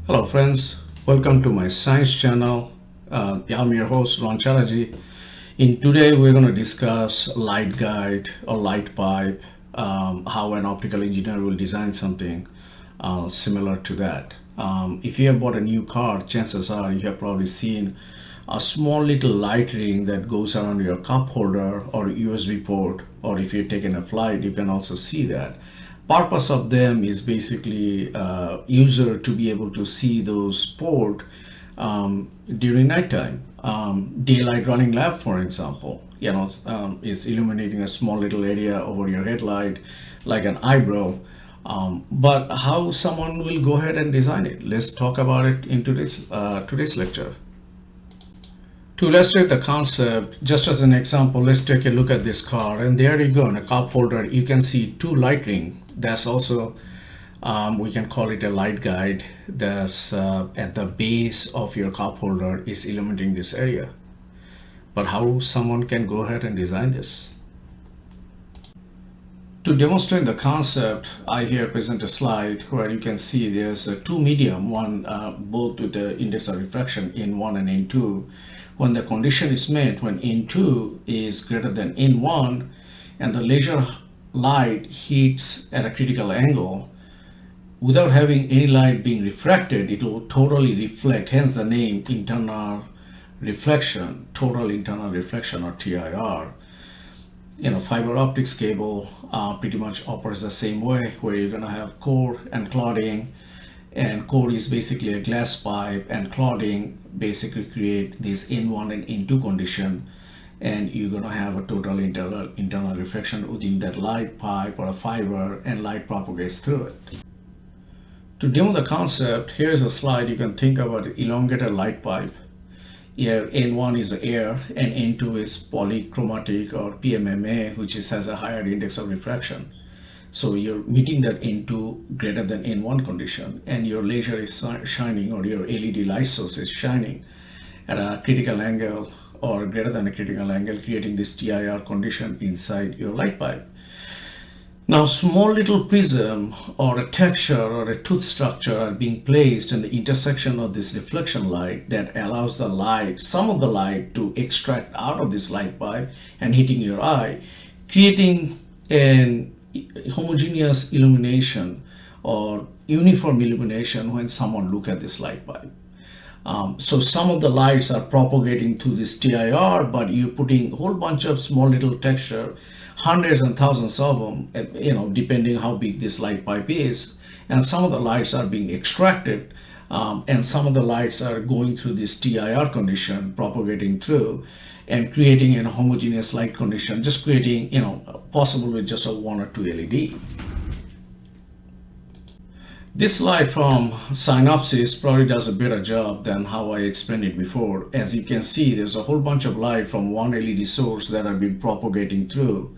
Hello friends, welcome to my science channel. I'm your host Ron Chatterjee. Today we're going to discuss light guide or light pipe, how an optical engineer will design something similar to that. If you have bought a new car, chances are you have probably seen a small little light ring that goes around your cup holder or USB port, or if you're taking a flight, you can also see that. Purpose of them is basically user to be able to see those port during nighttime. Daylight running lamp, for example, is illuminating a small little area over your headlight like an eyebrow. But how someone will go ahead and design it? Let's talk about it in today's lecture. To illustrate the concept, just as an example, let's take a look at this car, and there you go, in a cup holder you can see two light rings. That's also, we can call it a light guide. That's at the base of your cup holder is illuminating this area. But how someone can go ahead and design this? To demonstrate the concept, I here present a slide where you can see there's two medium, one both with the index of refraction N1 and N2. When the condition is met, when N2 is greater than N1 and the laser light hits at a critical angle, without having any light being refracted, it will totally reflect, hence the name internal reflection, total internal reflection, or TIR. Fiber optics cable pretty much operates the same way, where you're going to have core and clouding, and core is basically a glass pipe, and clouding basically create this N1 and N2 condition, and you're going to have a total internal reflection within that light pipe or a fiber, and light propagates through it. To demo the concept, here's a slide. You can think about elongated light pipe. Here N1 is air and N2 is polychromatic or PMMA, which has a higher index of refraction. So you're meeting that N2 greater than N1 condition, and your laser is shining, or your LED light source is shining at a critical angle or greater than a critical angle, creating this TIR condition inside your light pipe. Now, small little prism or a texture or a tooth structure are being placed in the intersection of this reflection light that allows the light, some of the light, to extract out of this light pipe and hitting your eye, creating an homogeneous illumination or uniform illumination when someone look at this light pipe. So some of the lights are propagating through this TIR, but you're putting a whole bunch of small little texture, hundreds and thousands of them, depending how big this light pipe is. And some of the lights are being extracted, and some of the lights are going through this TIR condition, propagating through, and creating a homogeneous light condition, just creating, possible with just a one or two LED. This slide from Synopsys probably does a better job than how I explained it before. As you can see, there's a whole bunch of light from one LED source that have been propagating through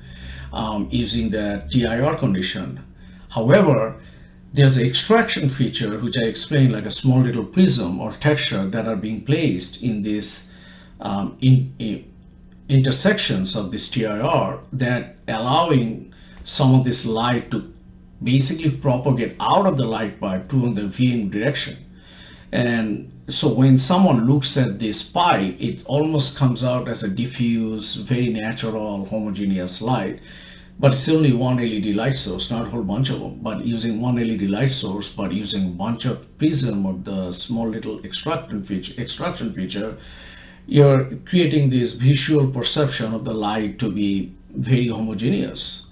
using the TIR condition. However, there's an extraction feature, which I explained, like a small little prism or texture that are being placed in this intersections of this TIR, that allowing some of this light to basically propagate out of the light pipe to the viewing direction. And so when someone looks at this pipe, it almost comes out as a diffuse, very natural, homogeneous light. But it's only one LED light source, not a whole bunch of them. But using one LED light source, but using a bunch of prism of the small little extraction feature, you're creating this visual perception of the light to be very homogeneous.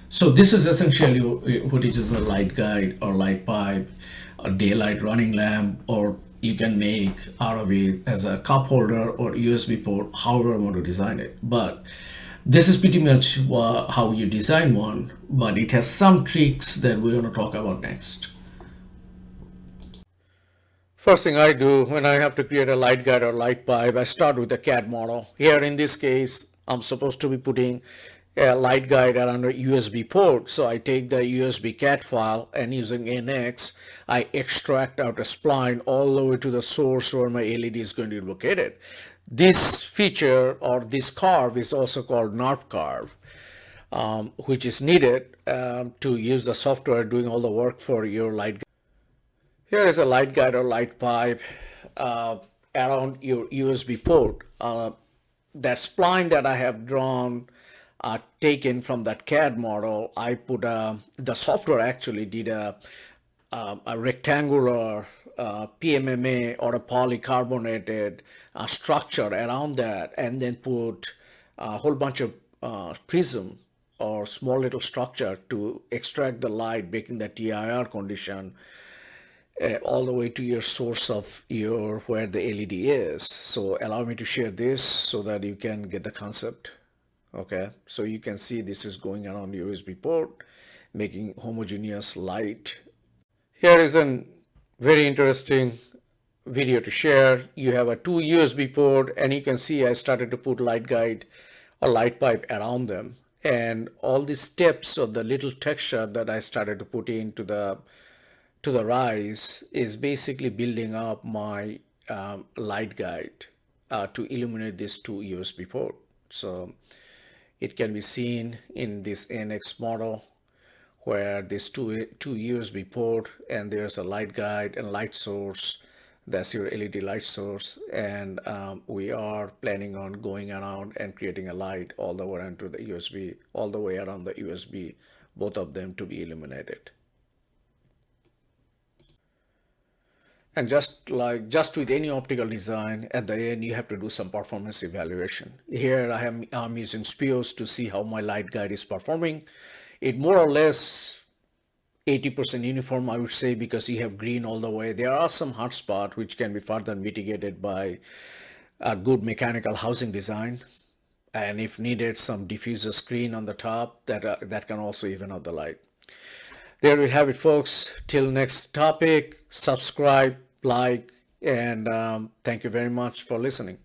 So this is essentially what is a light guide or light pipe, a daylight running lamp, or you can make out of it as a cup holder or USB port, however you want to design it. But this is pretty much how you design one, but it has some tricks that we're going to talk about next. First thing I do when I have to create a light guide or light pipe, I start with a CAD model. Here in this case, I'm supposed to be putting a light guide around a USB port. So I take the USB CAD file, and using NX, I extract out a spline all the way to the source where my LED is going to be located. This feature or this curve is also called NURB curve, which is needed to use the software doing all the work for your light guide. Here is a light guide or light pipe around your USB port. That spline that I have drawn, taken from that CAD model, I put the software actually did a rectangular PMMA or a polycarbonated structure around that, and then put a whole bunch of prism or small little structure to extract the light, making the TIR condition all the way to your source of your where the LED is. So allow me to share this so that you can get the concept. Okay, so you can see this is going around the USB port, making homogeneous light. Here is a very interesting video to share. You have a two USB port, and you can see I started to put light guide or light pipe around them, and all the steps of the little texture that I started to put into the rise is basically building up my light guide to illuminate this two USB port. So it can be seen in this NX model where this two USB port, and there's a light guide and light source. That's your LED light source, and we are planning on going around and creating a light all the way around to the USB, all the way around the USB, both of them to be illuminated. And just with any optical design, at the end you have to do some performance evaluation. Here I'm using SPIOS to see how my light guide is performing. It more or less 80% uniform, I would say, because you have green all the way. There are some hot spots which can be further mitigated by a good mechanical housing design, and if needed, some diffuser screen on the top that can also even out the light. There we have it, folks. Till next topic, subscribe, like, and thank you very much for listening.